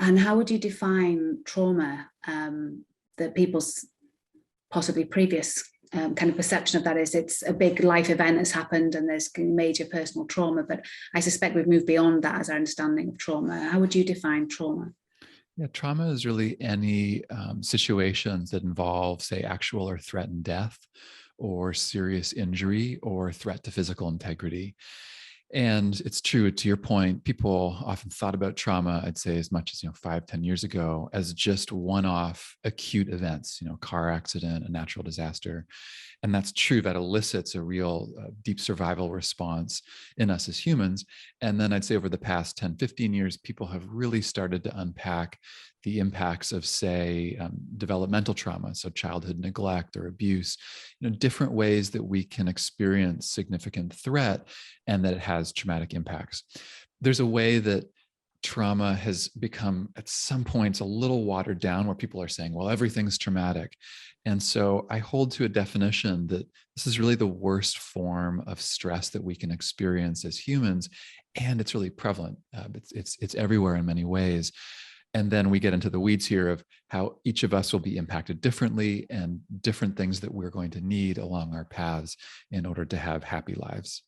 And how would you define trauma, that people's possibly previous kind of perception of that is it's a big life event has happened and there's major personal trauma, but I suspect we've moved beyond that as our understanding of trauma. How would you define trauma? Yeah, trauma is really any situations that involve, say, actual or threatened death, or serious injury, or threat to physical integrity. And it's true, to your point, people often thought about trauma, I'd say as much as, 5, 10 years ago, as just one-off acute events, car accident, a natural disaster. And that's true. That elicits a real deep survival response in us as humans. And then I'd say over the past 10, 15 years, people have really started to unpack the impacts of, say, developmental trauma, so childhood neglect or abuse, different ways that we can experience significant threat and that it has traumatic impacts. There's a way that trauma has become at some points a little watered down, where people are saying, well, everything's traumatic. And so I hold to a definition that this is really the worst form of stress that we can experience as humans. And it's really prevalent. It's everywhere in many ways. And then we get into the weeds here of how each of us will be impacted differently, and different things that we're going to need along our paths in order to have happy lives.